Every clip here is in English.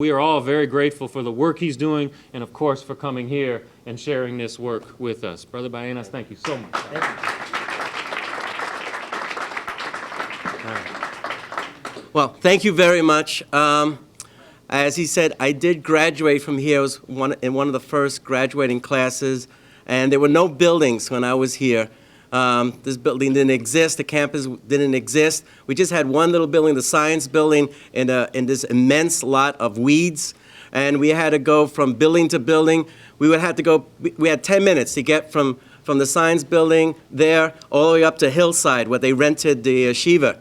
We are all very grateful for the work he's doing and, of course, for coming here and sharing this work with us. Brother Ballenas, thank you so much. Thank you. Well, thank you very much. As he said, I did graduate from here. I was in one of the first graduating classes, and there were no buildings when I was here. This building didn't exist. The campus didn't exist. We just had one little building, the science building, in this immense lot of weeds. And we had to go from building to building. We had 10 minutes to get from the science building there all the way up to Hillside, where they rented the yeshiva.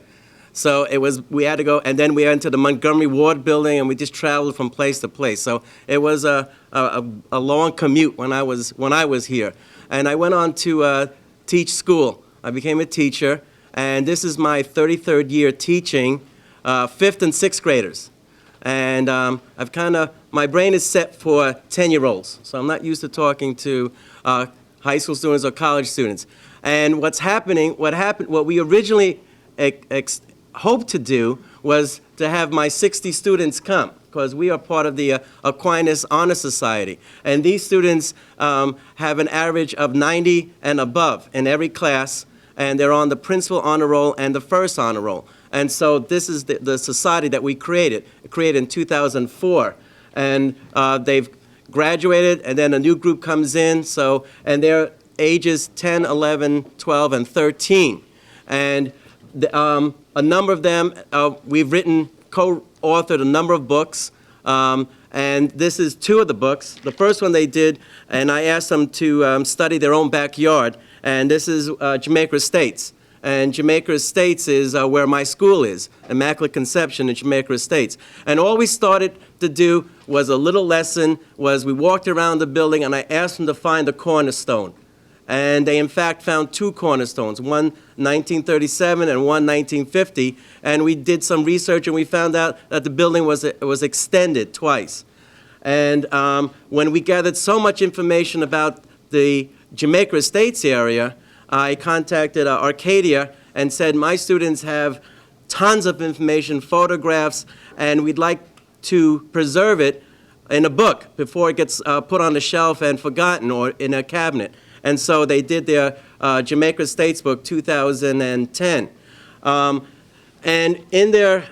So we had to go, and then we went to the Montgomery Ward building, and we just traveled from place to place. So it was a long commute when I was here. And I went on to teach school. I became a teacher, and this is my 33rd year teaching 5th and 6th graders. And my brain is set for 10-year-olds, so I'm not used to talking to high school students or college students. And what we originally hoped to do was to have my 60 students come, because we are part of the Aquinas Honor Society. And these students have an average of 90 and above in every class, and they're on the principal honor roll and the first honor roll. And so this is the society that we created in 2004. And they've graduated, and then a new group comes in, and they're ages 10, 11, 12, and 13. And a number of them, we've co-authored a number of books, and this is 2 of the books. The first one they did, and I asked them to study their own backyard, and this is Jamaica Estates. And Jamaica Estates is where my school is, Immaculate Conception in Jamaica Estates. And all we started to do was a little lesson, we walked around the building, and I asked them to find the cornerstone. And they, in fact, found 2 cornerstones, one 1937 and one 1950. And we did some research, and we found out that the building was extended twice. And when we gathered so much information about the Jamaica Estates area, I contacted Arcadia and said, my students have tons of information, photographs, and we'd like to preserve it in a book before it gets put on the shelf and forgotten or in a cabinet. And so they did their Jamaica Estates book, 2010. And in their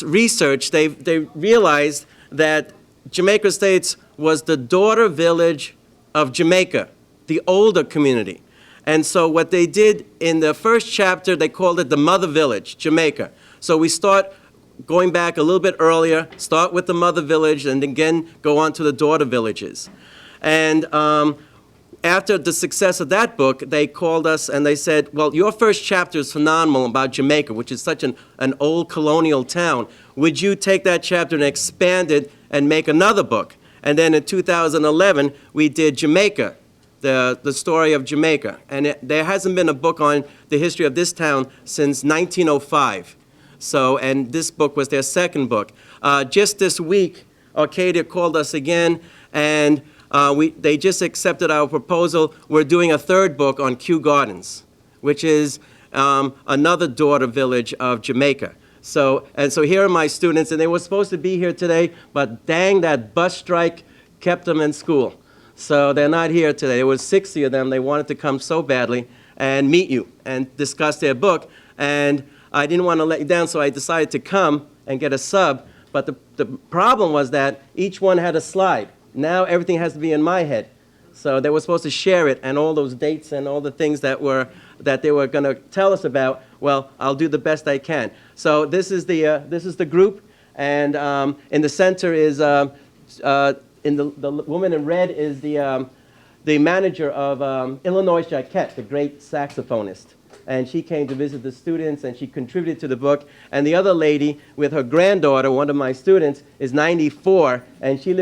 research, they realized that Jamaica Estates was the daughter village of Jamaica, the older community. And so what they did in the first chapter, they called it the mother village, Jamaica. So we start going back a little bit earlier, start with the mother village, and again go on to the daughter villages. And after the success of that book, they called us and they said, well, your first chapter is phenomenal about Jamaica, which is such an old colonial town. Would you take that chapter and expand it and make another book? And then in 2011, we did Jamaica, the story of Jamaica. And there hasn't been a book on the history of this town since 1905. And this book was their second book. Just this week, Arcadia called us again, and they just accepted our proposal. We're doing a third book on Kew Gardens, which is another daughter village of Jamaica. So here are my students, and they were supposed to be here today, but dang, that bus strike kept them in school. So they're not here today. There was 60 of them. They wanted to come so badly and meet you and discuss their book. And I didn't want to let you down, so I decided to come and get a sub. But the problem was that each one had a slide. Now everything has to be in my head. So they were supposed to share it, and all those dates and all the things that they were going to tell us about. Well, I'll do the best I can. So this is the group, and in the center is the woman in red is the manager of Illinois Jacquette, the great saxophonist. And she came to visit the students, and she contributed to the book. And the other lady with her granddaughter, one of my students, is 94, and she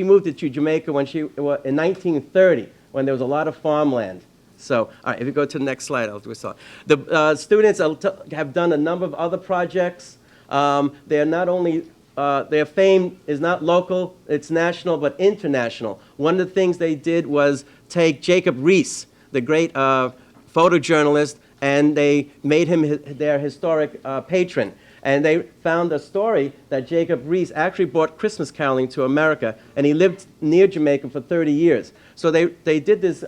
moved to Jamaica in 1930, when there was a lot of farmland. So, all right, if you go to the next slide, I'll do a The students have done a number of other projects. They're not only their fame is not local, it's national, but international. One of the things they did was take Jacob Riis, the great photojournalist, and they made him their historic patron. And they found a story that Jacob Riis actually brought Christmas caroling to America, and he lived near Jamaica for 30 years. So they did this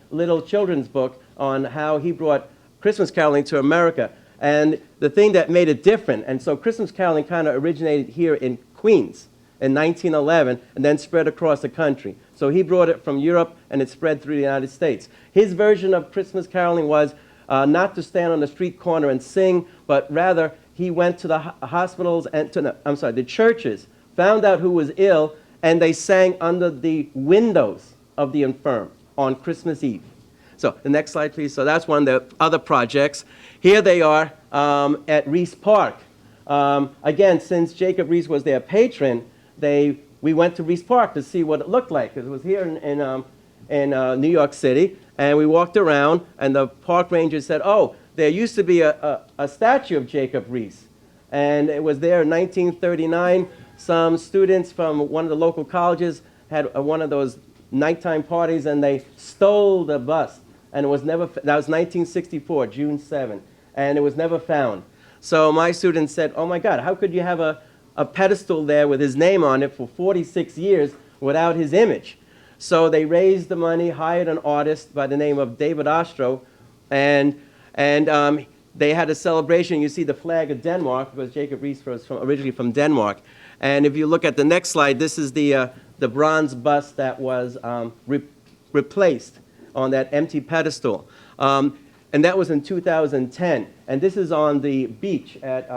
little children's book on how he brought Christmas caroling to America. And the thing that made it different, and so Christmas caroling kind of originated here in Queens in 1911 and then spread across the country. So he brought it from Europe and it spread through the United States. His version of Christmas caroling was not to stand on the street corner and sing, but rather he went to the hospitals and the churches, found out who was ill, and they sang under the windows of the infirm on Christmas Eve. So the next slide, please. So that's one of the other projects. Here they are at Riis Park. Again, since Jacob Riis was their patron, we went to Riis Park to see what it looked like, because it was here in New York City. And we walked around, and the park ranger said, oh, there used to be a statue of Jacob Riis. And it was there in 1939. Some students from one of the local colleges had one of those nighttime parties, and they stole the bust. And it was never, that was 1964, June 7, and it was never found. So my students said, oh my God, how could you have a pedestal there with his name on it for 46 years without his image? So they raised the money, hired an artist by the name of David Ostro, and they had a celebration. You see the flag of Denmark, because Jacob Riis was originally from Denmark. And if you look at the next slide, this is the bronze bust that was replaced on that empty pedestal. And that was in 2010. And this is on the beach at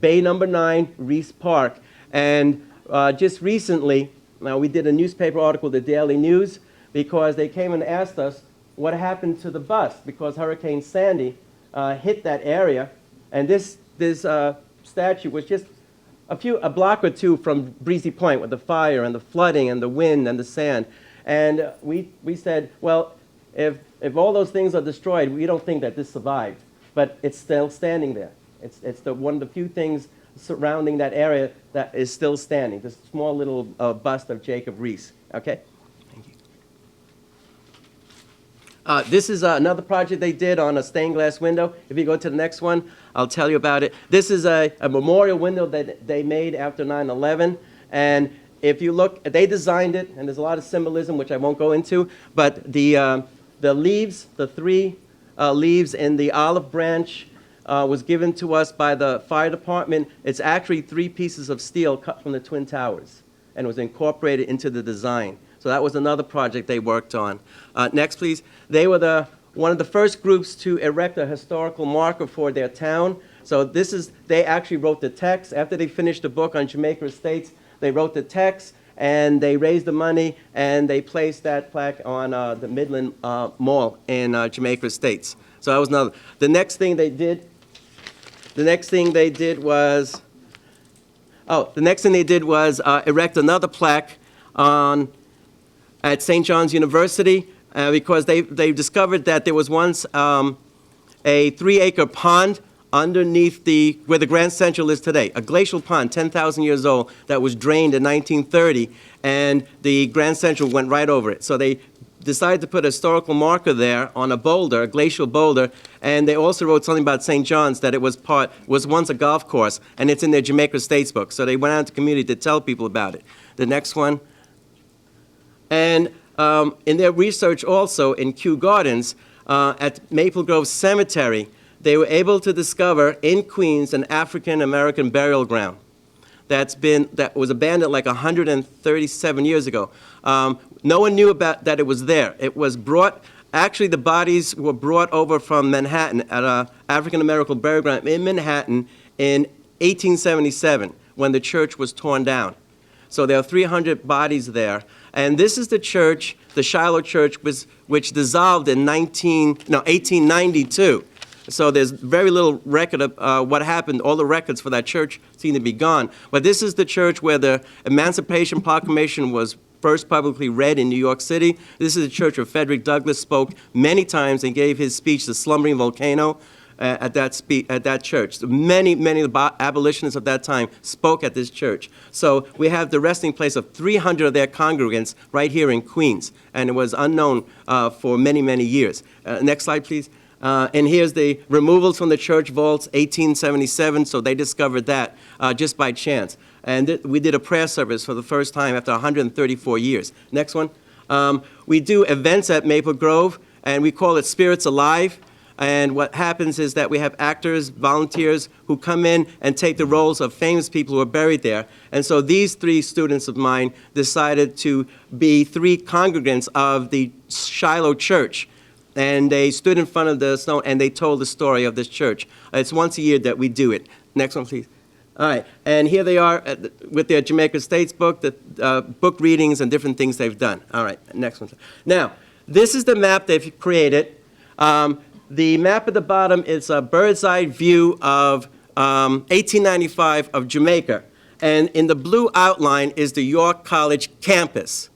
Bay Number 9, Riis Park. And just recently, we did a newspaper article, the Daily News, because they came and asked us what happened to the bust, because Hurricane Sandy hit that area. And this statue was just a block or two from Breezy Point with the fire and the flooding and the wind and the sand. And we said, well, if all those things are destroyed, we don't think that this survived. But it's still standing there. It's one of the few things surrounding that area that is still standing, this small little bust of Jacob Riis. Okay? Thank you. This is another project they did on a stained glass window. If you go to the next one, I'll tell you about it. This is a memorial window that they made after 9/11. And if you look, they designed it, and there's a lot of symbolism, which I won't go into, but the leaves, the three leaves in the olive branch was given to us by the fire department. It's actually 3 pieces of steel cut from the Twin Towers, and was incorporated into the design. So that was another project they worked on. Next, please. They were one of the first groups to erect a historical marker for their town. So they actually wrote the text. After they finished the book on Jamaica Estates, they wrote the text, and they raised the money, and they placed that plaque on the Midland Mall in Jamaica Estates. So that was another. The next thing they did was erect another plaque at St. John's University because they discovered that there was once a 3-acre pond underneath where the Grand Central is today, a glacial pond, 10,000 years old, that was drained in 1930, and the Grand Central went right over it. So they decided to put a historical marker there on a boulder, a glacial boulder, and they also wrote something about St. John's, that it was once a golf course, and it's in their Jamaica Estates book. So they went out to the community to tell people about it. The next one. And in their research also in Kew Gardens, at Maple Grove Cemetery, they were able to discover in Queens an African-American burial ground that was abandoned like 137 years ago. No one knew about that it was there. It was actually the bodies were brought over from Manhattan at an African-American burial ground in Manhattan in 1877 when the church was torn down. So there are 300 bodies there. And this is the church, the Shiloh Church, which dissolved in 1892. So there's very little record of what happened. All the records for that church seem to be gone. But this is the church where the Emancipation Proclamation was first publicly read in New York City. This is the church where Frederick Douglass spoke many times and gave his speech, The Slumbering Volcano, at that church. So many of the abolitionists of that time spoke at this church. So we have the resting place of 300 of their congregants right here in Queens, and it was unknown for many years. Next slide, please. And here's the removals from the church vaults, 1877, so they discovered that just by chance. And we did a prayer service for the first time after 134 years. Next one. We do events at Maple Grove, and we call it Spirits Alive. And what happens is that we have actors, volunteers who come in and take the roles of famous people who are buried there. And so these 3 students of mine decided to be 3 congregants of the Shiloh Church. And they stood in front of the stone and they told the story of this church. It's once a year that we do it. Next one, please. All right, and here they are with their Jamaica States book, the book readings and different things they've done. All right, next one. Now, this is the map they've created. The map at the bottom is a bird's eye view of 1895 of Jamaica. And in the blue outline is the York College campus.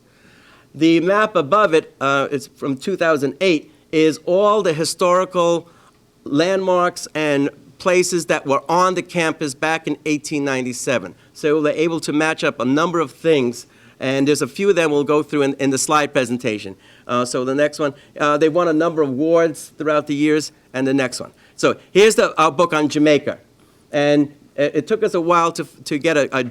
The map above it, it's from 2008, is all the historical landmarks and places that were on the campus back in 1897. So they're able to match up a number of things, and there's a few of them we'll go through in the slide presentation. So the next one, they won a number of awards throughout the years, and the next one. So here's our book on Jamaica. And it took us a while to get a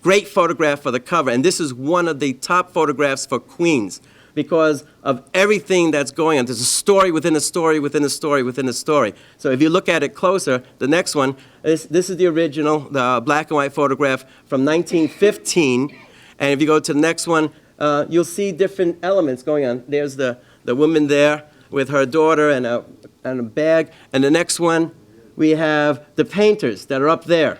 great photograph for the cover, and this is one of the top photographs for Queens, because of everything that's going on. There's a story within a story within a story within a story. So if you look at it closer, the next one, this is the original, the black and white photograph from 1915. And if you go to the next one, you'll see different elements going on. There's the woman there with her daughter and a bag. And the next one, we have the painters that are up there.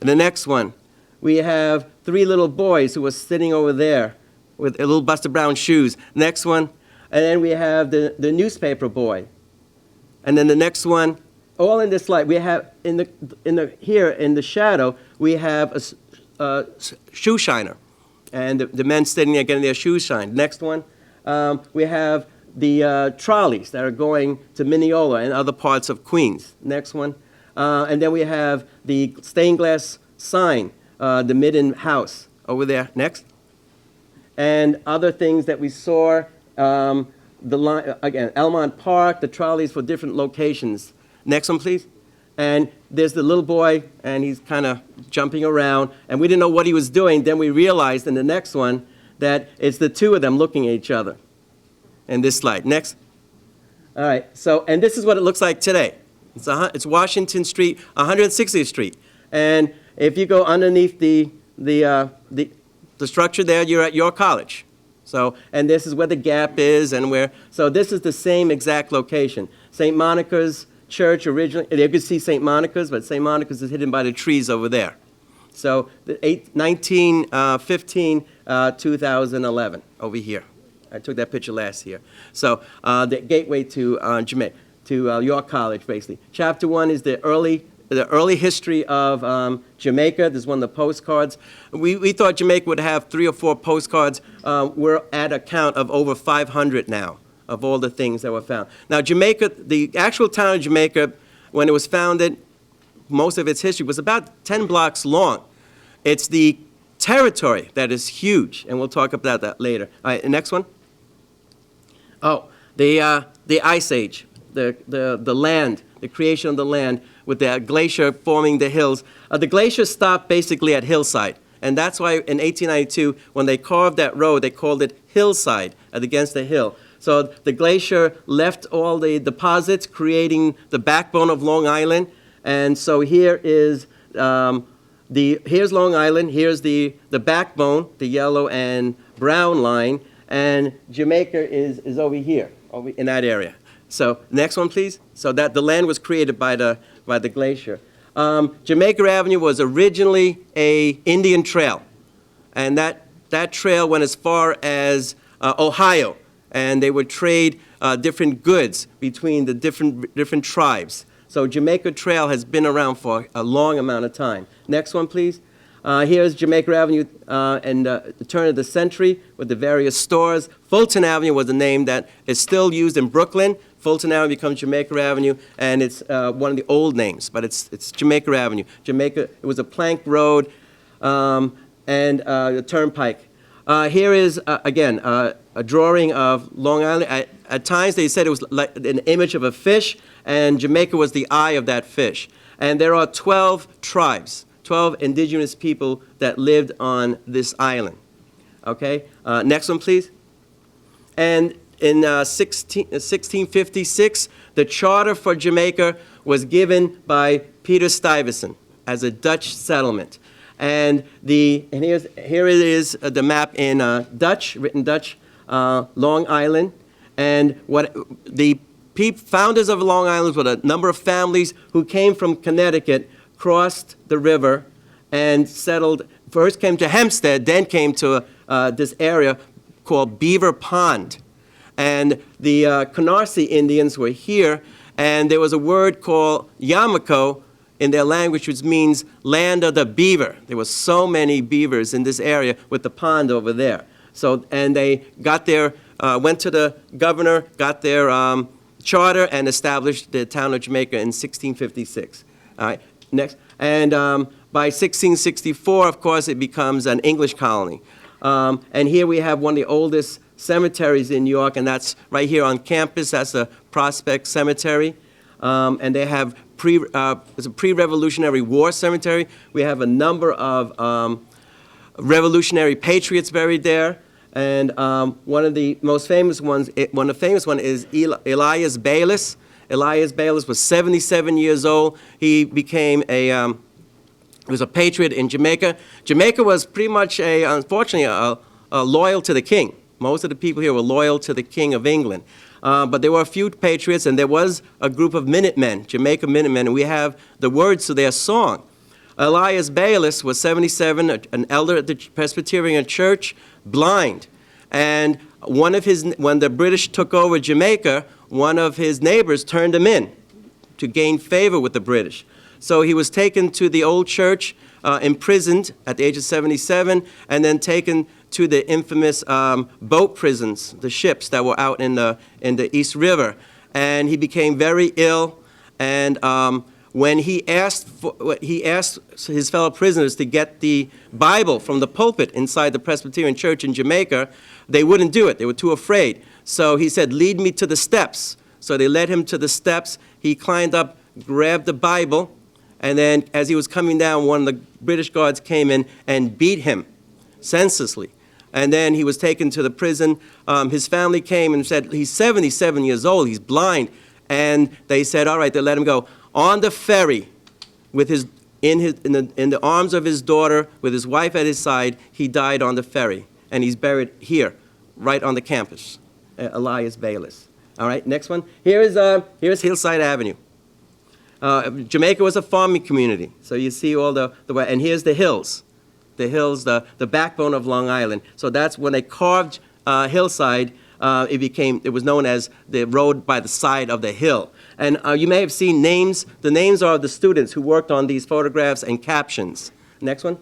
And the next one, we have 3 little boys who are sitting over there with a little Buster Brown shoes. Next one, and then we have the newspaper boy. And then the next one, all in this light, we have here in the shadow, we have a shoe shiner. And the men sitting there getting their shoes shined. Next one, we have the trolleys that are going to Mineola and other parts of Queens. Next one. And then we have the stained glass sign, the Midden House over there. Next. And other things that we saw, again, Elmont Park, the trolleys for different locations. Next one, please. And there's the little boy, and he's kind of jumping around, and we didn't know what he was doing. Then we realized in the next one that it's the 2 of them looking at each other. In this slide. Next. All right, so, and this is what it looks like today. It's Washington Street, 160th Street. And if you go underneath the structure there, you're at York College. So, and this is where the Gap is, and so this is the same exact location. St. Monica's Church originally, you could see St. Monica's, but St. Monica's is hidden by the trees over there. So, 1915, 2011, over here. I took that picture last year. So, the gateway to Jamaica, to York College, basically. Chapter 1 is the early history of Jamaica. This is one of the postcards. We thought Jamaica would have 3 or 4 postcards. We're at a count of over 500 now of all the things that were found. Now, Jamaica, the actual town of Jamaica, when it was founded, most of its history was about 10 blocks long. It's the territory that is huge, and we'll talk about that later. All right, the next one. Oh, the Ice Age, the land, the creation of the land, with the glacier forming the hills. The glacier stopped basically at Hillside, and that's why in 1892, when they carved that road, they called it Hillside, against the hill. So the glacier left all the deposits, creating the backbone of Long Island. And so here is here's Long Island, here's the backbone, the yellow and brown line, and Jamaica is over here, over in that area. So next one, please. So that the land was created by the glacier. Jamaica Avenue was originally a Indian trail, and that trail went as far as Ohio, and they would trade different goods between the different tribes. So Jamaica Trail has been around for a long amount of time. Next one, please. Here's Jamaica Avenue and the turn of the century with the various stores. Fulton Avenue was a name that is still used in Brooklyn. Fulton Avenue becomes Jamaica Avenue, and it's one of the old names, but it's Jamaica Avenue. Jamaica, it was a plank road and a turnpike. Here is, again, a drawing of Long Island. at times they said it was like an image of a fish, and Jamaica was the eye of that fish. And there are 12 tribes, 12 indigenous people that lived on this island. Okay, next one, please. And in 1656, the charter for Jamaica was given by Peter Stuyvesant as a Dutch settlement. And here it is, the map in Dutch, written Dutch, Long Island. And what the founders of Long Island were a number of families who came from Connecticut, crossed the river, and settled. First came to Hempstead, then came to this area called Beaver Pond. And the Canarsie Indians were here, and there was a word called Yamaco in their language, which means land of the beaver. There were so many beavers in this area with the pond over there. So, and they got their, went to the governor, got their charter, and established the town of Jamaica in 1656. All right, next. And by 1664, of course, it becomes an English colony. And here we have one of the oldest cemeteries in New York, and that's right here on campus. That's the Prospect Cemetery. And they have it's a pre-Revolutionary War cemetery. We have a number of revolutionary patriots buried there. And one of the most famous ones, is Elias Bayless. Elias Bayless was 77 years old. He became he was a patriot in Jamaica. Jamaica was pretty much, unfortunately, loyal to the king. Most of the people here were loyal to the King of England. But there were a few patriots, and there was a group of Minutemen, Jamaica Minutemen, and we have the words to their song. Elias Bayless was 77, an elder at the Presbyterian Church, blind. And when the British took over Jamaica, one of his neighbors turned him in to gain favor with the British. So he was taken to the old church, imprisoned at the age of 77, and then taken to the infamous boat prisons, the ships that were out in the East River. And he became very ill, and when he asked his fellow prisoners to get the Bible from the pulpit inside the Presbyterian Church in Jamaica, they wouldn't do it. They were too afraid. So he said, "Lead me to the steps." So they led him to the steps. He climbed up, grabbed the Bible, and then as he was coming down, one of the British guards came in and beat him senselessly. And then he was taken to the prison. His family came and said, he's 77 years old, he's blind. And they said, all right, they let him go. On the ferry, with in the arms of his daughter, with his wife at his side, he died on the ferry. And he's buried here, right on the campus, Elias Bayless. All right, next one. Here's Hillside Avenue. Jamaica was a farming community. So you see all and here's the hills. The hills, the backbone of Long Island. So that's when they carved Hillside, it was known as the road by the side of the hill. And you may have seen names. The names are the students who worked on these photographs and captions. Next one.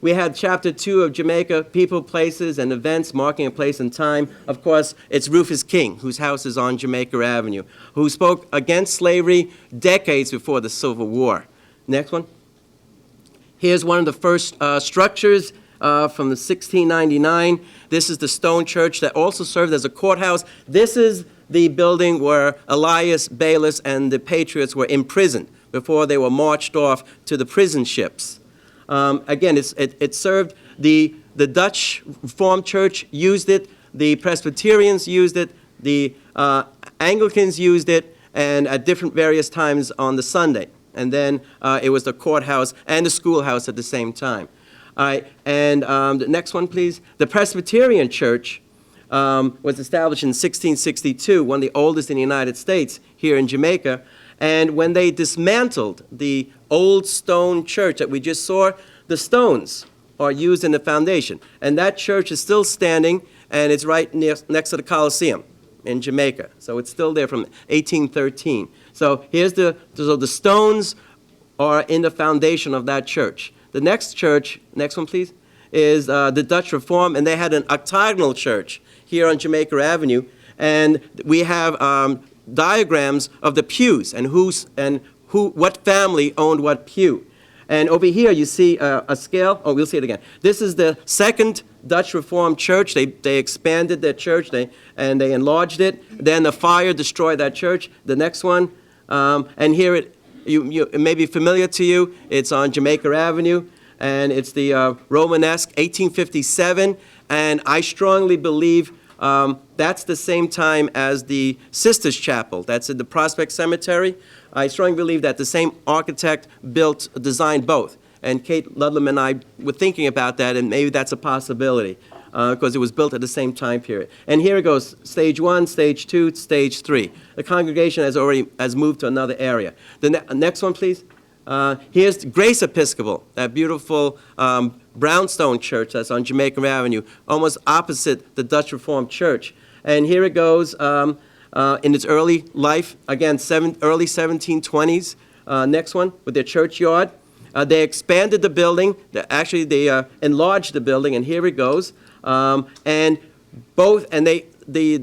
We had chapter 2 of Jamaica, people, places, and events marking a place and time. Of course, it's Rufus King, whose house is on Jamaica Avenue, who spoke against slavery decades before the Civil War. Next one. Here's one of the first structures from the 1699. This is the stone church that also served as a courthouse. This is the building where Elias Bayless and the Patriots were imprisoned before they were marched off to the prison ships. Again, it served the Dutch Reformed Church used it, the Presbyterians used it, the Anglicans used it, and at different various times on the Sunday. And then it was the courthouse and the schoolhouse at the same time. All right, and the next one, please. The Presbyterian Church was established in 1662, one of the oldest in the United States, here in Jamaica. And when they dismantled the old stone church that we just saw, the stones are used in the foundation. And that church is still standing, and it's right next to the Coliseum in Jamaica. So it's still there from 1813. So here's the stones are in the foundation of that church. The next church, next one please, is the Dutch Reform, and they had an octagonal church here on Jamaica Avenue. And we have diagrams of the pews and what family owned what pew. And over here, you see a scale. Oh, we'll see it again. This is the second Dutch Reformed church. They expanded their church, and they enlarged it. Then the fire destroyed that church. The next one, and here it may be familiar to you. It's on Jamaica Avenue, and it's the Romanesque, 1857. And I strongly believe that's the same time as the Sisters Chapel. That's at the Prospect Cemetery. I strongly believe that the same architect designed both. And Kate Ludlam and I were thinking about that, and maybe that's a possibility, because it was built at the same time period. And here it goes, stage 1, stage 2, stage 3. The congregation has moved to another area. The next one, please. Here's Grace Episcopal, that beautiful brownstone church that's on Jamaica Avenue, almost opposite the Dutch Reformed Church. And here it goes in its early life, again, early 1720s. Next one, with their churchyard. They expanded the building. They enlarged the building, and here it goes. The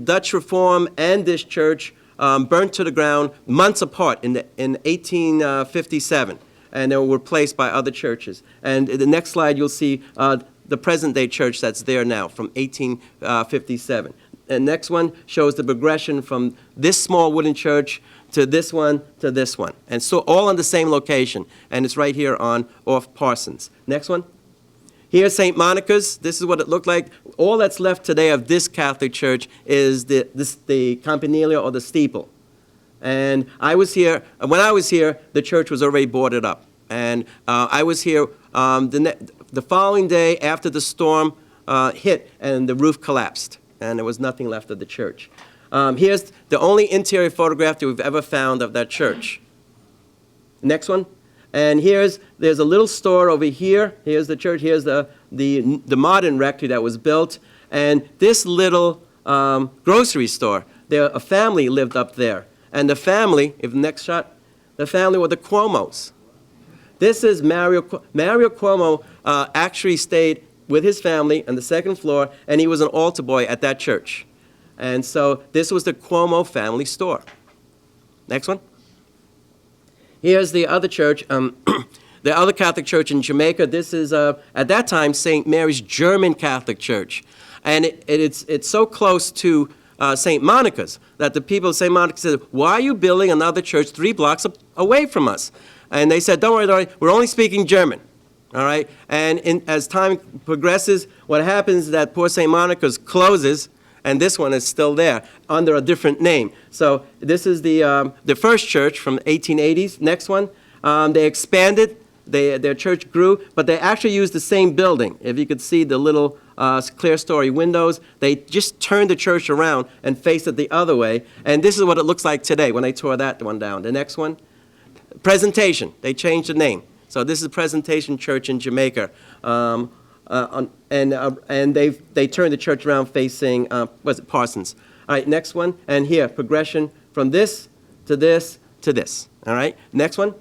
Dutch Reform and this church burnt to the ground months apart in 1857, and they were replaced by other churches. And in the next slide, you'll see the present-day church that's there now from 1857. And next one shows the progression from this small wooden church to this one to this one. And so all in the same location, and it's right here off Parsons. Next one. Here's St. Monica's. This is what it looked like. All that's left today of this Catholic church is the campanile or the steeple. And when I was here, the church was already boarded up. And I was here the following day after the storm hit and the roof collapsed. And there was nothing left of the church. Here's the only interior photograph that we've ever found of that church. Next one. And there's a little store over here. Here's the church. Here's the modern rectory that was built. And this little grocery store, a family lived up there. And the family, next shot, the family were the Cuomos. This is Mario Cuomo actually stayed with his family on the second floor, and he was an altar boy at that church. And so this was the Cuomo family store. Next one. Here's the other church, the other Catholic church in Jamaica. This is, at that time, St. Mary's German Catholic Church. And it's so close to St. Monica's that the people of St. Monica said, why are you building another church 3 blocks away from us? And they said, don't worry, we're only speaking German. All right? And as time progresses, what happens is that poor St. Monica's closes, and this one is still there under a different name. So this is the first church from the 1880s. Next one, they expanded. Their church grew, but they actually used the same building. If you could see the little clear-story windows, they just turned the church around and faced it the other way. And this is what it looks like today when they tore that one down. The next one, Presentation. They changed the name. So this is Presentation Church in Jamaica. And they turned the church around facing, Parsons. All right, next one. And here, progression from this to this to this. All right, next one.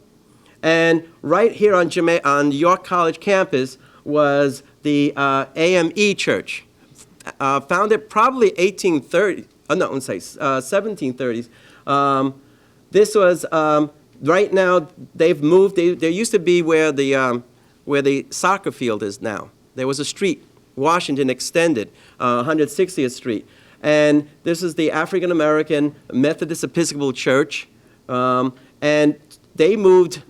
And right here on York College campus was the AME Church, founded probably 1730s. This was, right now, they've moved. There used to be where the soccer field is now. There was a street, Washington extended, 160th Street. And this is the African American Methodist Episcopal Church. And they moved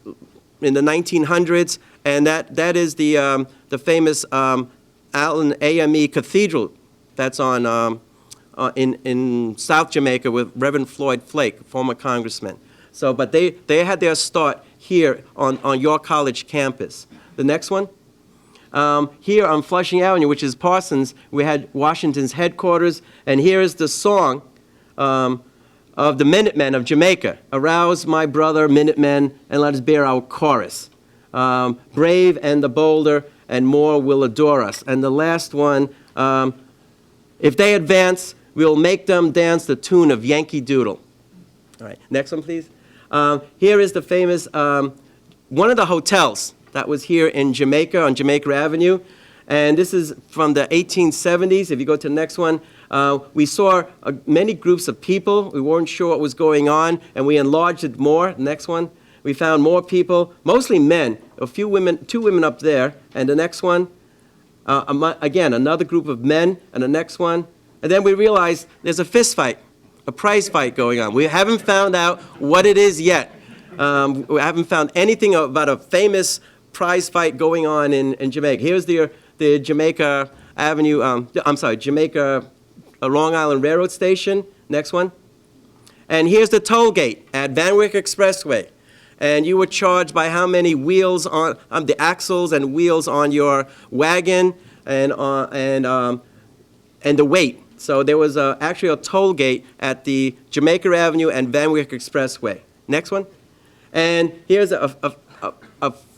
in the 1900s, and that is the famous Allen AME Cathedral that's in South Jamaica with Reverend Floyd Flake, former congressman. So, but they had their start here on York College campus. The next one. Here on Flushing Avenue, which is Parsons, we had Washington's headquarters, and here is the song of the Minutemen of Jamaica. Arouse, my brother, Minutemen, and let us bear our chorus. Brave and the bolder, and more will adore us. And the last one, if they advance, we'll make them dance the tune of Yankee Doodle. All right, next one, please. Here is the famous, one of the hotels that was here in Jamaica, on Jamaica Avenue. And this is from the 1870s. If you go to the next one, we saw many groups of people. We weren't sure what was going on, and we enlarged it more. Next one. We found more people, mostly men, a few women, 2 women up there, and the next one, again, another group of men, and the next one. And then we realized there's a fist fight, a prize fight going on. We haven't found out what it is yet. We haven't found anything about a famous prize fight going on in Jamaica. Here's the Jamaica Avenue, Jamaica Long Island Railroad Station. Next one. And here's the toll gate at Van Wyck Expressway. And you were charged by how many wheels on, the axles and wheels on your wagon and the weight. So there was actually a toll gate at the Jamaica Avenue and Van Wyck Expressway. Next one. And here's a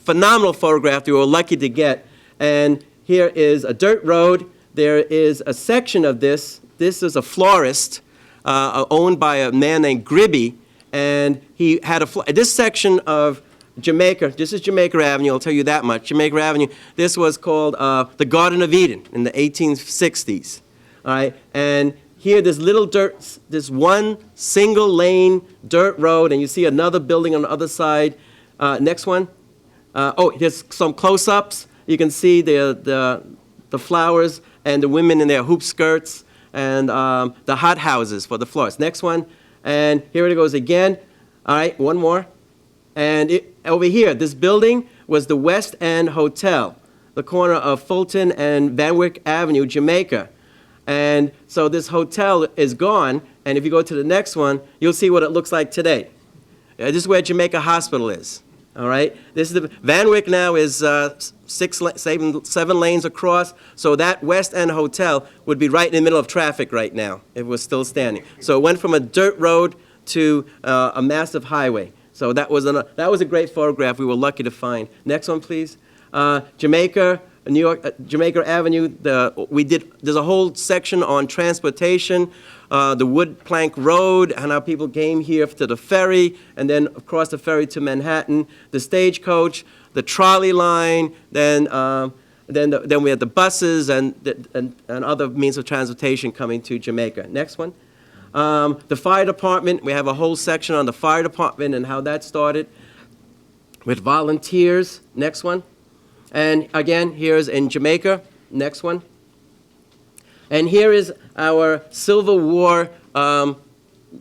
phenomenal photograph we were lucky to get. And here is a dirt road. There is a section of this. This is a florist owned by a man named Gribby. And he had this section of Jamaica, this is Jamaica Avenue, I'll tell you that much. Jamaica Avenue, this was called the Garden of Eden in the 1860s. All right, and here this little dirt, this one single lane dirt road, and you see another building on the other side. Next one. Here's some close-ups. You can see the flowers and the women in their hoop skirts and the hot houses for the floors. Next one. And here it goes again. All right, one more. And over here, this building was the West End Hotel, the corner of Fulton and Van Wyck Avenue, Jamaica. And so this hotel is gone, and if you go to the next one, you'll see what it looks like today. This is where Jamaica Hospital is. All right, this is Van Wyck now is 7 lanes across, so that West End Hotel would be right in the middle of traffic right now if it was still standing. So it went from a dirt road to a massive highway. So that was a great photograph we were lucky to find. Next one, please. Jamaica, New York, Jamaica Avenue. There's a whole section on transportation. The wood plank road and how people came here to the ferry and then across the ferry to Manhattan, the stagecoach, the trolley line, then we had the buses and other means of transportation coming to Jamaica. Next one. The fire department, we have a whole section on the fire department and how that started with volunteers. Next one. And again, here's in Jamaica. Next one. And here is our Civil War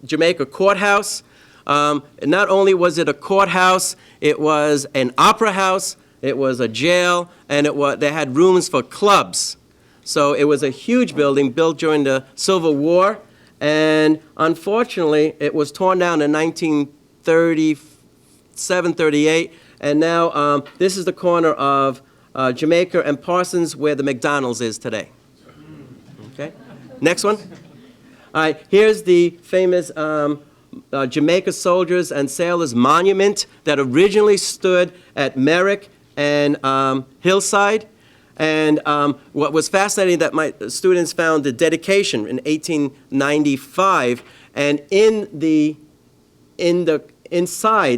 Jamaica courthouse. Not only was it a courthouse, it was an opera house, it was a jail, and they had rooms for clubs. So it was a huge building built during the Civil War, and unfortunately, it was torn down in 1937, 38, and now this is the corner of Jamaica and Parsons where the McDonald's is today. Okay, next one. All right, here's the famous Jamaica Soldiers and Sailors Monument that originally stood at Merrick and Hillside. And what was fascinating that my students found the dedication in 1895, and inside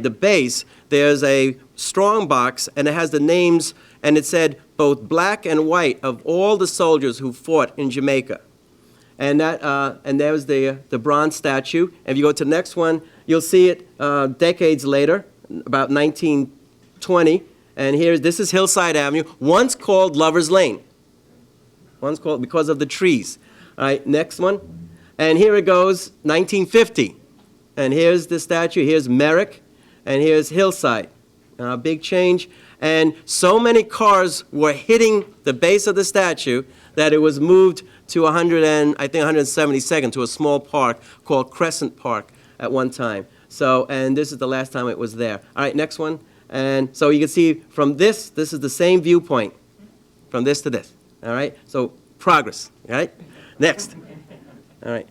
the base there's a strong box, and it has the names, and it said both black and white of all the soldiers who fought in Jamaica. And there was the bronze statue. And if you go to the next one, you'll see it decades later, about 1920. And this is Hillside Avenue, once called Lover's Lane. Once called because of the trees. All right, next one. And here it goes, 1950. And here's the statue. Here's Merrick, and here's Hillside. Big change. And so many cars were hitting the base of the statue that it was moved to 172nd, to a small park called Crescent Park at one time. So, and this is the last time it was there. All right, next one. And so you can see from this is the same viewpoint, from this to this. All right, so progress. All right, next. All right.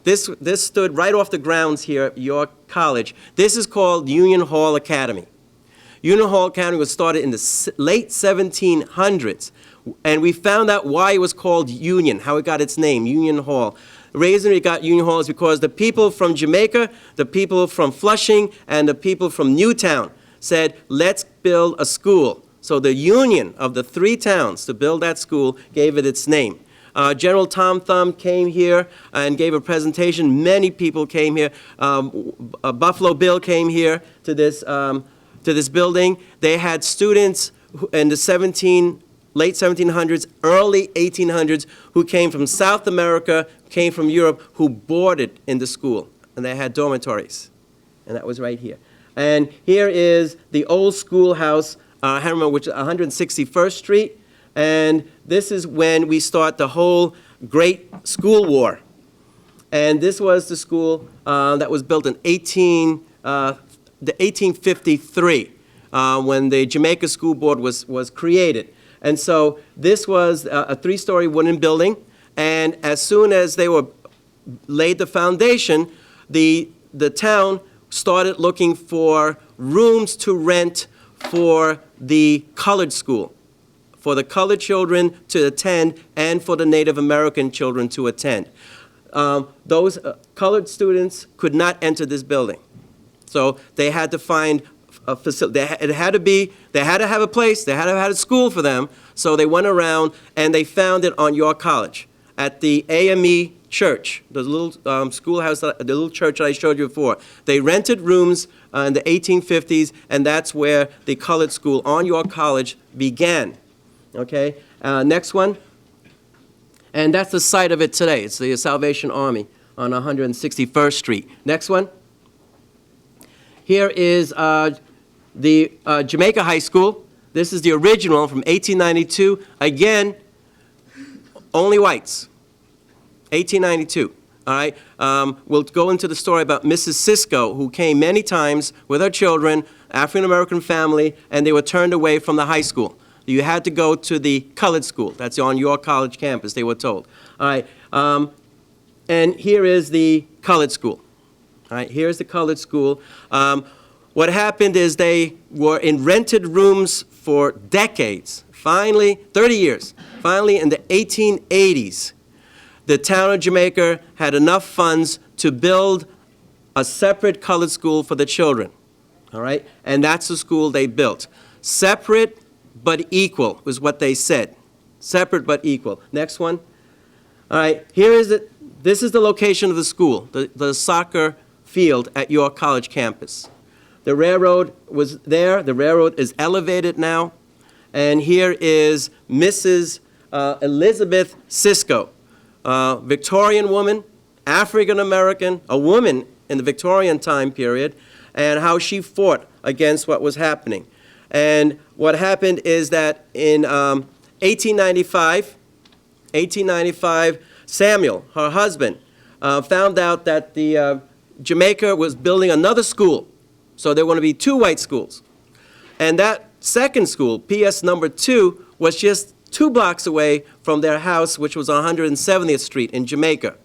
This stood right off the grounds here at York College. This is called Union Hall Academy. Union Hall Academy was started in the late 1700s, and we found out why it was called Union, how it got its name, Union Hall. The reason it got Union Hall is because the people from Jamaica, the people from Flushing, and the people from Newtown said, let's build a school. So the union of the 3 towns to build that school gave it its name. General Tom Thumb came here and gave a presentation. Many people came here. Buffalo Bill came here to this building. They had students in the late 1700s, early 1800s, who came from South America, came from Europe, who boarded in the school. And they had dormitories. And that was right here. And here is the old schoolhouse, which is 161st Street. And this is when we start the whole Great School War. And this was the school that was built in 1853, when the Jamaica School Board was created. And so this was a three-story wooden building, and as soon as they were laid the foundation, the town started looking for rooms to rent for the colored school, for the colored children to attend and for the Native American children to attend. Those colored students could not enter this building. So they had to find a facility. They had to have a place, they had to have a school for them. So they went around and they found it on York College at the AME church, the little schoolhouse, the little church that I showed you before. They rented rooms in the 1850s, and that's where the colored school on York College began. Okay, next one. And that's the site of it today. It's the Salvation Army on 161st Street. Next one. Here is the Jamaica High School. This is the original from 1892. Again, only whites. 1892. All right. We'll go into the story about Mrs. Cisco, who came many times with her children, African-American family, and they were turned away from the high school. You had to go to the colored school. That's on your college campus, they were told. All right. And here is the colored school. All right. Here's the colored school. What happened is they were in rented rooms for decades. Finally, 30 years. Finally, in the 1880s, the town of Jamaica had enough funds to build a separate colored school for the children. All right? And that's the school they built. Separate but equal was what they said. Separate but equal. Next one. All right. Here is it. This is the location of the school, the soccer field at York College campus. The railroad was there. The railroad is elevated now. And here is Mrs. Elizabeth Cisco, Victorian woman, African American, a woman in the Victorian time period, and how she fought against what was happening. And what happened is that in 1895, Samuel, her husband, found out that the Jamaica was building another school. So there were going to be two white schools. And that second school, PS number 2, was just 2 blocks away from their house, which was on 170th Street in Jamaica.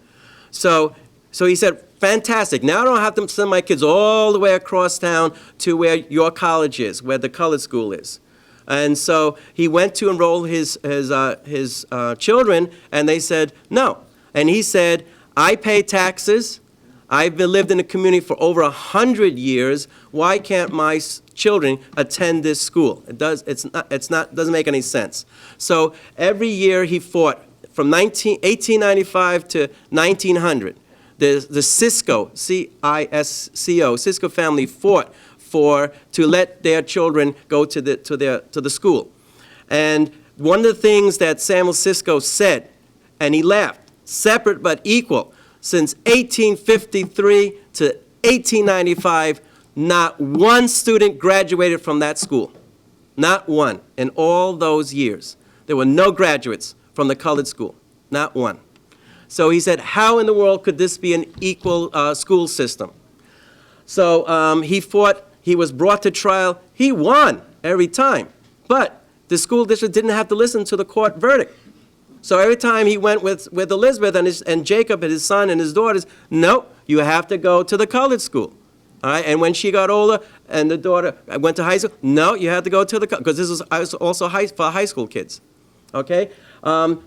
So he said, fantastic. Now I don't have to send my kids all the way across town to where your college is, where the colored school is. And so he went to enroll his children, and they said, no. And he said, I pay taxes. I've lived in the community for over 100 years. Why can't my children attend this school? Doesn't make any sense. So every year he fought from 1895 to 1900. The Cisco, C-I-S-C-O, Cisco family fought to let their children go to the school. And one of the things that Samuel Cisco said, and he laughed, separate but equal. Since 1853 to 1895, not one student graduated from that school. Not one in all those years. There were no graduates from the colored school. Not one. So he said, how in the world could this be an equal school system? So he fought. He was brought to trial. He won every time. But the school district didn't have to listen to the court verdict. So every time he went with Elizabeth and Jacob and his son and his daughters, no, you have to go to the colored school. All right? And when she got older and the daughter went to high school, no, you had to go to the, because this was also for high school kids. Okay?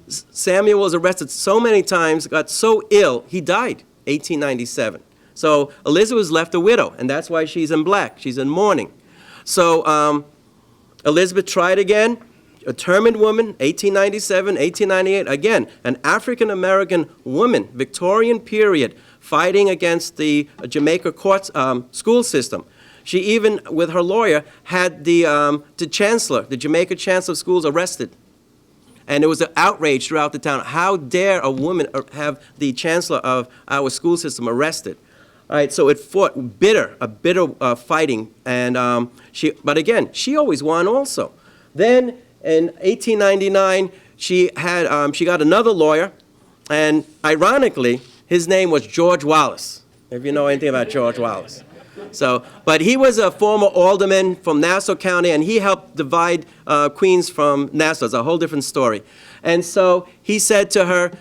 Samuel was arrested so many times, got so ill, he died 1897. So Elizabeth was left a widow, and that's why she's in black. She's in mourning. So Elizabeth tried again. determined woman, 1897, 1898, again, an African-American woman, Victorian period, fighting against the Jamaica courts, school system. She even, with her lawyer, had the chancellor, the Jamaica chancellor of schools, arrested. And there was an outrage throughout the town. How dare a woman have the chancellor of our school system arrested? All right, so it fought a bitter fighting, and but again, she always won also. Then in 1899, she got another lawyer, and ironically, his name was George Wallace, if you know anything about George Wallace. But he was a former alderman from Nassau County, and he helped divide Queens from Nassau. It's a whole different story. And so he said to her,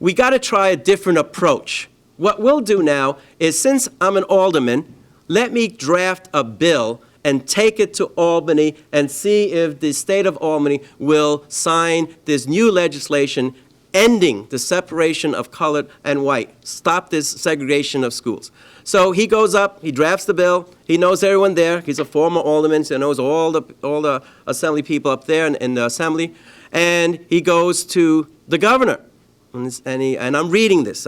we got to try a different approach. What we'll do now is, since I'm an alderman, let me draft a bill and take it to Albany and see if the state of Albany will sign this new legislation ending the separation of colored and white, stop this segregation of schools. So he goes up, he drafts the bill, he knows everyone there, he's a former alderman, so he knows all the assembly people up there in the assembly, and he goes to the governor. And I'm reading this.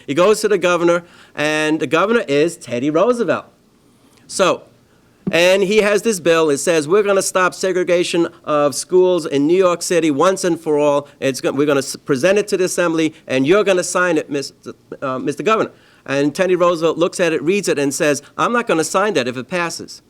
He goes to the governor, and the governor is Teddy Roosevelt. And he has this bill. It says, we're going to stop segregation of schools in New York City once and for all. We're going to present it to the assembly, and you're going to sign it, Mr. Governor. And Teddy Roosevelt looks at it, reads it, and says, I'm not going to sign that if it passes.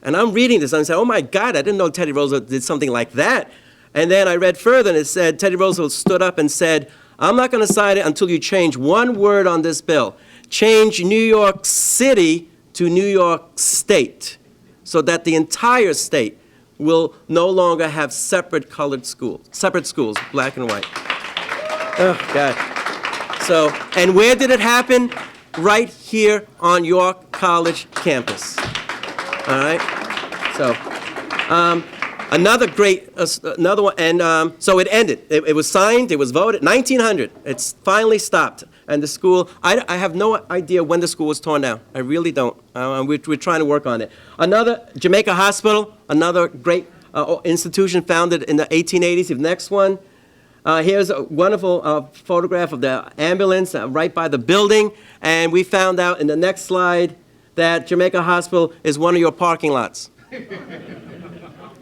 And I'm reading this, and I said, oh, my God, I didn't know Teddy Roosevelt did something like that. And then I read further, and it said, Teddy Roosevelt stood up and said, I'm not going to sign it until you change one word on this bill. Change New York City to New York State, so that the entire state will no longer have separate schools, black and white. Oh, God. And where did it happen? Right here on York College campus. All right? Another one, and so it ended. It was signed, it was voted, 1900. It's finally stopped. And the school, I have no idea when the school was torn down. I really don't. We're trying to work on it. Another, Jamaica Hospital, another great institution founded in the 1880s. The next one, here's a wonderful photograph of the ambulance right by the building. And we found out in the next slide that Jamaica Hospital is one of your parking lots.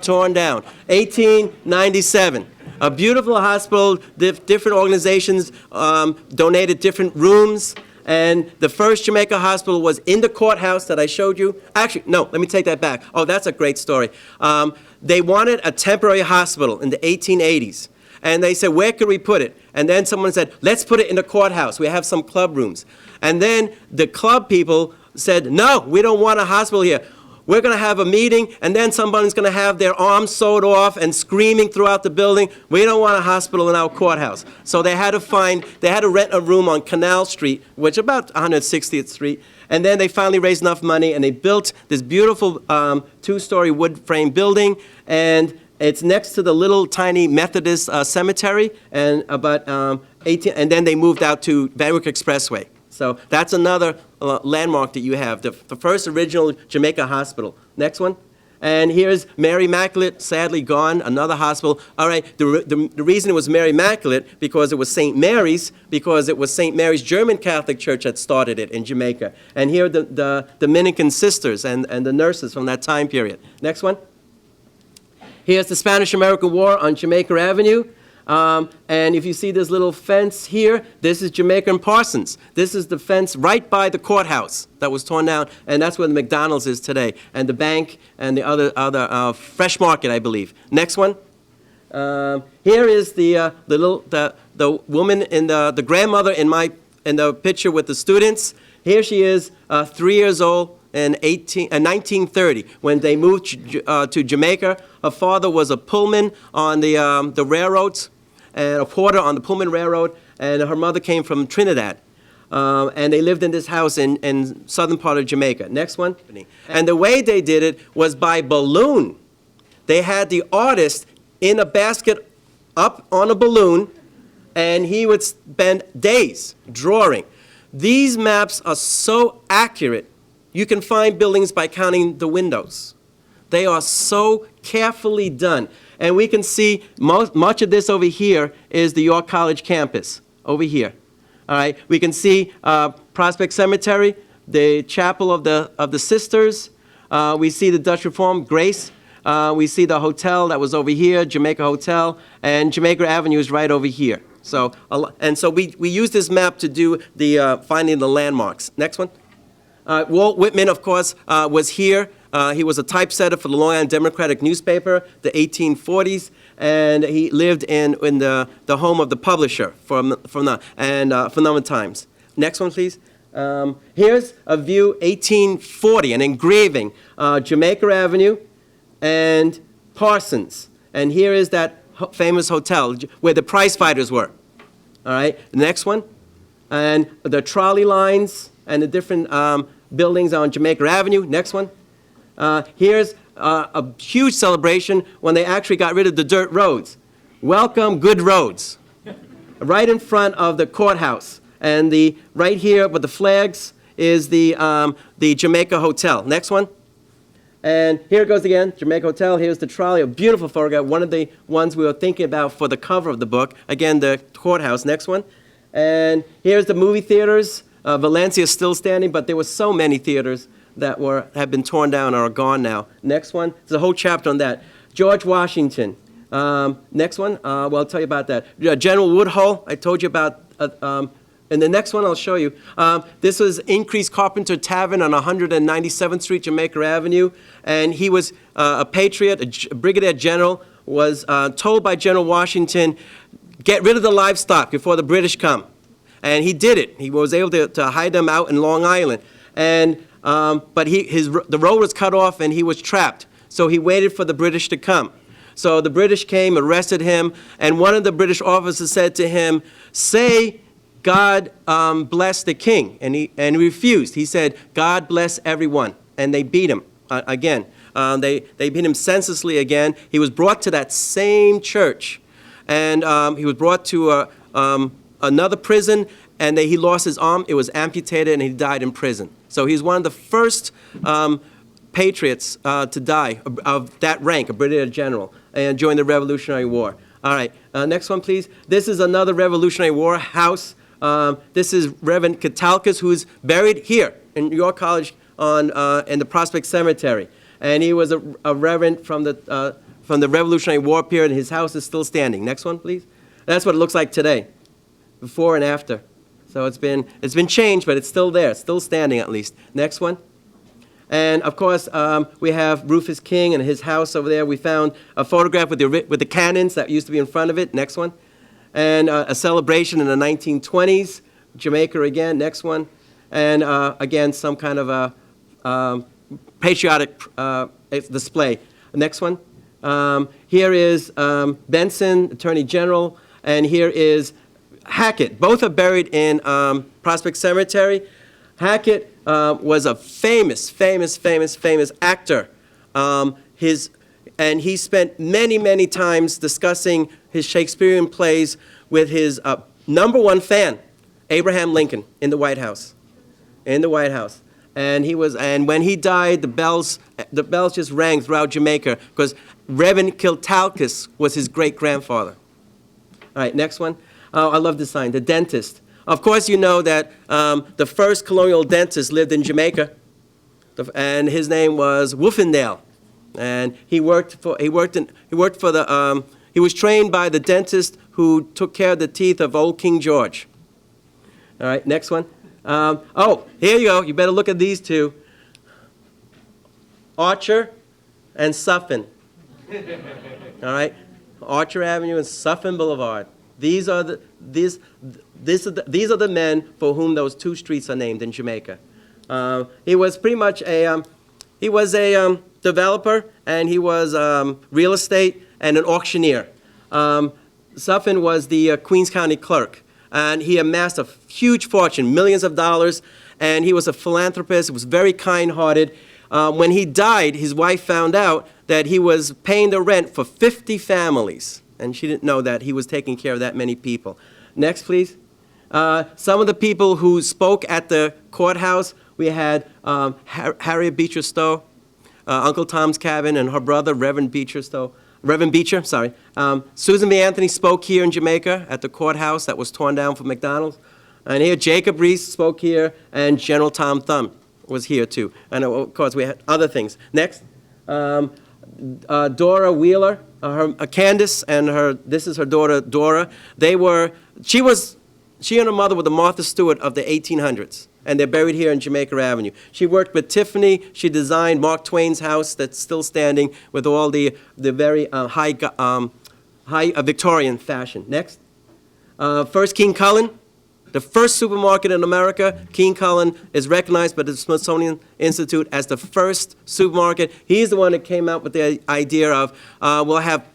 Torn down. 1897. A beautiful hospital, different organizations donated different rooms, and the first Jamaica Hospital was in the courthouse that I showed you. Actually, no, let me take that back. Oh, that's a great story. They wanted a temporary hospital in the 1880s, and they said, where could we put it? And then someone said, let's put it in the courthouse. We have some club rooms. And then the club people said, no, we don't want a hospital here. We're going to have a meeting, and then somebody's going to have their arms sewed off and screaming throughout the building. We don't want a hospital in our courthouse. So they had to rent a room on Canal Street, which is about 160th Street. And then they finally raised enough money, and they built this beautiful two-story wood frame building, and it's next to the little tiny Methodist cemetery, and and then they moved out to Van Wyck Expressway. So that's another landmark that you have, the first original Jamaica Hospital. Next one. And here's Mary Immaculate, sadly gone, another hospital. All right, the reason it was Mary Immaculate, because it was St. Mary's, because it was St. Mary's German Catholic Church that started it in Jamaica. And here are the Dominican sisters and the nurses from that time period. Next one. Here's the Spanish-American War on Jamaica Avenue. And if you see this little fence here, this is Jamaica and Parsons. This is the fence right by the courthouse that was torn down, and that's where the McDonald's is today, and the bank and the other Fresh Market, I believe. Next one. Here is the woman in the grandmother in the picture with the students. Here she is, 3 years old. In 1930, when they moved to Jamaica, her father was a pullman on the railroads, and a porter on the Pullman Railroad, and her mother came from Trinidad. And they lived in this house in southern part of Jamaica. Next one. And the way they did it was by balloon. They had the artist in a basket up on a balloon, and he would spend days drawing. These maps are so accurate. You can find buildings by counting the windows. They are so carefully done. And we can see much of this over here is the York College campus, over here. All right, we can see Prospect Cemetery, the Chapel of the Sisters. We see the Dutch Reform, Grace. We see the hotel that was over here, Jamaica Hotel, and Jamaica Avenue is right over here. So, we use this map to do the finding the landmarks. Next one. Walt Whitman, of course, was here. He was a typesetter for the Long Island Democratic newspaper, the 1840s, and he lived in the home of the publisher for a number of times. Next one, please. Here's a view, 1840, an engraving, Jamaica Avenue and Parsons. And here is that famous hotel where the prize fighters were. All right, the next one. And the trolley lines and the different buildings on Jamaica Avenue. Next one. Here's a huge celebration when they actually got rid of the dirt roads. Welcome, good roads. Right in front of the courthouse. And right here with the flags is the Jamaica Hotel. Next one. And here it goes again, Jamaica Hotel. Here's the trolley, a beautiful photograph, one of the ones we were thinking about for the cover of the book. Again, the courthouse. Next one. And here's the movie theaters. Valencia is still standing, but there were so many theaters that have been torn down or are gone now. Next one. There's a whole chapter on that. George Washington. Next one. Well, I'll tell you about that. General Woodhull, I told you about. And the next one I'll show you. This was Increase Carpenter Tavern on 197th Street, Jamaica Avenue. And he was a patriot, a brigadier general, was told by General Washington, get rid of the livestock before the British come. And he did it. He was able to hide them out in Long Island. And, but the road was cut off and he was trapped. So he waited for the British to come. So the British came, arrested him, and one of the British officers said to him, say, God bless the king. And he refused. He said, God bless everyone. And they beat him again. They beat him senselessly again. He was brought to that same church. And he was brought to another prison, and he lost his arm. It was amputated, and he died in prison. So he's one of the first patriots to die of that rank, a brigadier general, and during the Revolutionary War. All right, next one, please. This is another Revolutionary War house. This is Reverend Catalkis, who's buried here in York College in the Prospect Cemetery. And he was a reverend from the Revolutionary War period, and his house is still standing. Next one, please. That's what it looks like today, before and after. So it's been changed, but it's still there. It's still standing, at least. Next one. And, of course, we have Rufus King and his house over there. We found a photograph with the cannons that used to be in front of it. Next one. And a celebration in the 1920s. Jamaica again. Next one. And, again, some kind of a patriotic display. Next one. Here is Benson, Attorney General, and here is Hackett. Both are buried in Prospect Cemetery. Hackett was a famous actor. And he spent many times discussing his Shakespearean plays with his #1 fan, Abraham Lincoln, in the White House. In the White House. And when he died, the bells just rang throughout Jamaica because Reverend Kiltalkis was his great-grandfather. All right, next one. I love this sign, the dentist. Of course, you know that the first colonial dentist lived in Jamaica, and his name was Woofendale. And he was trained by the dentist who took care of the teeth of old King George. All right, next one. Oh, here you go. You better look at these two. Archer and Suffin. All right, Archer Avenue and Suffin Boulevard. These are the men for whom those two streets are named in Jamaica. He was pretty much a developer, and he was real estate and an auctioneer. Suffin was the Queens County clerk, and he amassed a huge fortune, millions of dollars, and he was a philanthropist. He was very kind-hearted. When he died, his wife found out that he was paying the rent for 50 families, and she didn't know that he was taking care of that many people. Next, please. Some of the people who spoke at the courthouse, we had Harriet Beecher Stowe, Uncle Tom's Cabin, and her brother, Reverend Beecher. Susan B. Anthony spoke here in Jamaica at the courthouse that was torn down for McDonald's. And here, Jacob Reese spoke here, and General Tom Thumb was here, too. And, of course, we had other things. Next, Dora Wheeler, Candace, and this is her daughter, Dora. She and her mother were the Martha Stewart of the 1800s, and they're buried here in Jamaica Avenue. She worked with Tiffany. She designed Mark Twain's house that's still standing with all the very high Victorian fashion. Next. First, King Cullen. The first supermarket in America. King Cullen is recognized by the Smithsonian Institute as the first supermarket. He's the one that came out with the idea of, we'll have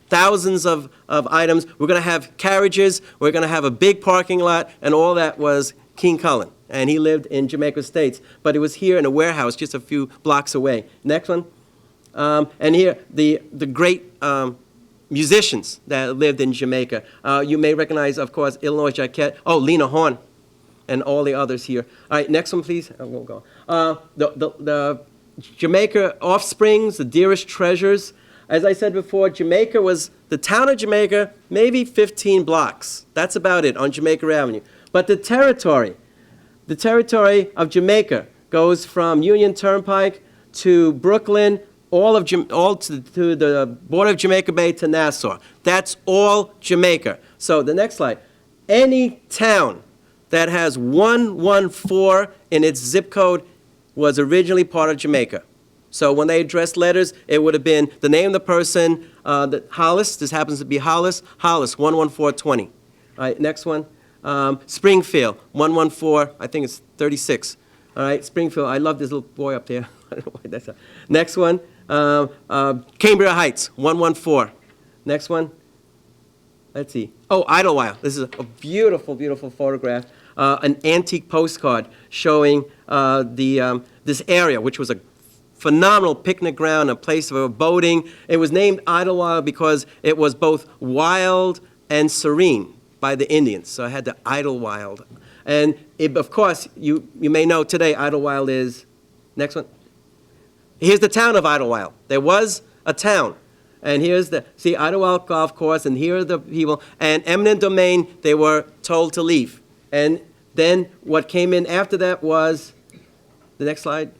thousands of items. We're going to have carriages. We're going to have a big parking lot. And all that was King Cullen. And he lived in Jamaica Estates. But it was here in a warehouse just a few blocks away. Next one. And here, the great musicians that lived in Jamaica. You may recognize, of course, Illinois Jacquet. Oh, Lena Horne, and all the others here. All right, next one, please. I won't go. The Jamaica offsprings, the dearest treasures. As I said before, Jamaica was, the town of Jamaica, maybe 15 blocks. That's about it on Jamaica Avenue. But the territory of Jamaica goes from Union Turnpike to Brooklyn, all to the border of Jamaica Bay to Nassau. That's all Jamaica. So the next slide. Any town that has 114 in its zip code was originally part of Jamaica. So when they addressed letters, it would have been the name of the person, Hollis, this happens to be Hollis, 11420. All right, next one. Springfield, 114, I think it's 36. All right, Springfield, I love this little boy up there. I don't know why that's up. Next one. Cambria Heights, 114. Next one. Let's see. Oh, Idlewild. This is a beautiful, beautiful photograph. An antique postcard showing this area, which was a phenomenal picnic ground, a place for boating. It was named Idlewild because it was both wild and serene by the Indians. So I had the Idlewild. And of course, you may know today Idlewild is, next one. Here's the town of Idlewild. There was a town. And here's Idlewild Golf Course, and here are the people. And eminent domain, they were told to leave. And then what came in after that was, the next slide,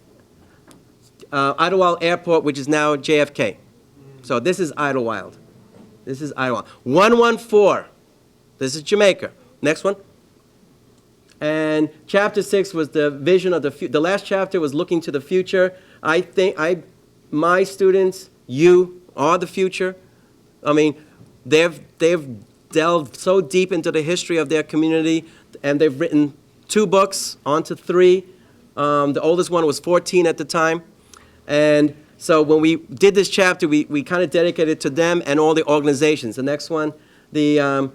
Idlewild Airport, which is now JFK. So this is Idlewild. This is Idlewild. 114. This is Jamaica. Next one. And chapter 6 was the vision of the last chapter was looking to the future. I think my students, you are the future. I mean, they've delved so deep into the history of their community, and they've written 2 books, on to 3. The oldest one was 14 at the time. And so when we did this chapter, we kind of dedicated it to them and all the organizations. The next one, and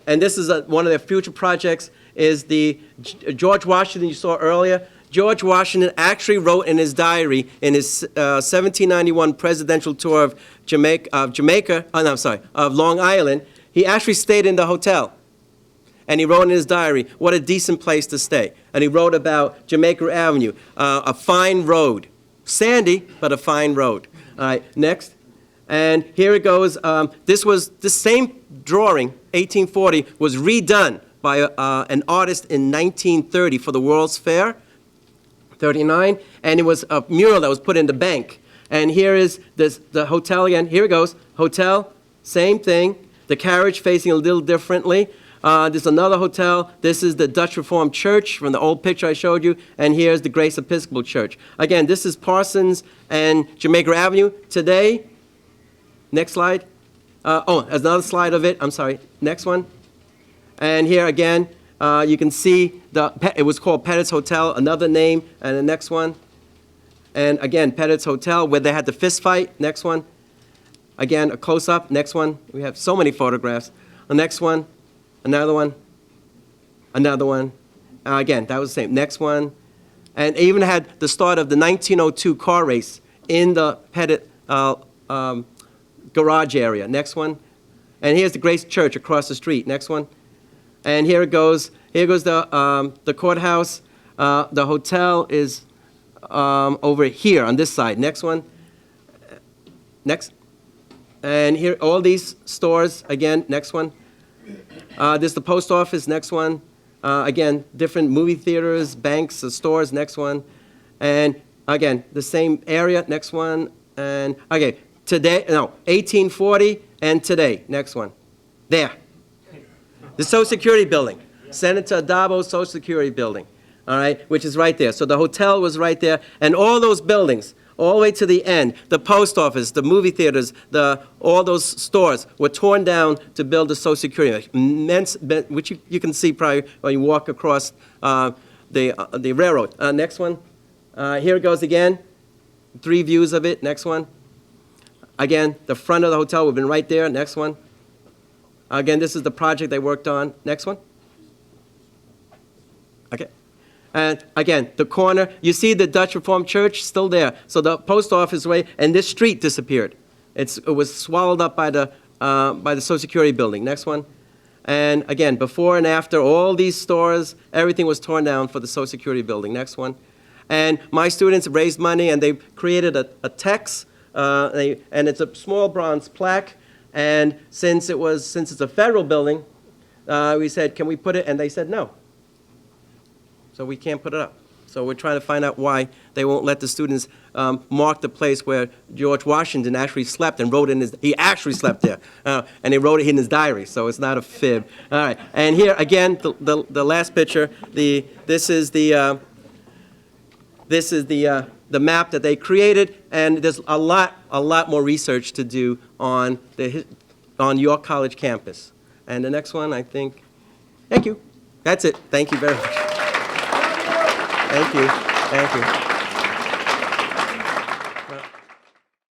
this is one of their future projects, is the George Washington you saw earlier. George Washington actually wrote in his diary in his 1791 presidential tour of of Long Island, he actually stayed in the hotel. And he wrote in his diary, what a decent place to stay. And he wrote about Jamaica Avenue, a fine road. Sandy, but a fine road. All right, next. And here it goes. This same drawing, 1840, was redone by an artist in 1930 for the World's Fair. 39, and it was a mural that was put in the bank. And here is the hotel again. Here it goes. Hotel, same thing. The carriage facing a little differently. There's another hotel. This is the Dutch Reformed Church from the old picture I showed you. And here's the Grace Episcopal Church. Again, this is Parsons and Jamaica Avenue. Today, next slide. There's another slide of it. I'm sorry. Next one. And here again, you can see it was called Pettit's Hotel, another name, and the next one. And again, Pettit's Hotel, where they had the fist fight. Next one. Again, a close-up. Next one. We have so many photographs. The next one. Another one. Another one. Again, that was the same. Next one. And it even had the start of the 1902 car race in the Pettit garage area. Next one. And here's the Grace Church across the street. Next one. And here it goes. Here goes the courthouse. The hotel is over here on this side. Next one. Next. And here, all these stores, again, next one. This is the post office, next one. Again, different movie theaters, banks, stores, next one. And again, the same area, next one. And, okay, today, no, 1840 and today, next one. There. The Social Security building, Senator Dabo's Social Security building, all right, which is right there. So the hotel was right there, and all those buildings, all the way to the end, the post office, the movie theaters, all those stores were torn down to build the Social Security, immense, which you can see probably when you walk across the railroad. Next one. Here it goes again. 3 views of it. Next one. Again, the front of the hotel would have been right there. Next one. Again, this is the project they worked on. Next one. Okay. And again, the corner, you see the Dutch Reformed Church still there. So the post office way, and this street disappeared. It was swallowed up by the Social Security building. Next one. And again, before and after, all these stores, everything was torn down for the Social Security building. Next one. And my students raised money, and they created a text, and it's a small bronze plaque. And since it's a federal building, we said, can we put it? And they said no. So we can't put it up. So we're trying to find out why they won't let the students mark the place where George Washington actually slept and wrote he actually slept there. And he wrote it in his diary, so it's not a fib. All right, and here again, the last picture, this is the map that they created, and there's a lot more research to do on York College campus. And the next one, I think, thank you. That's it. Thank you very much. Thank you. Thank you.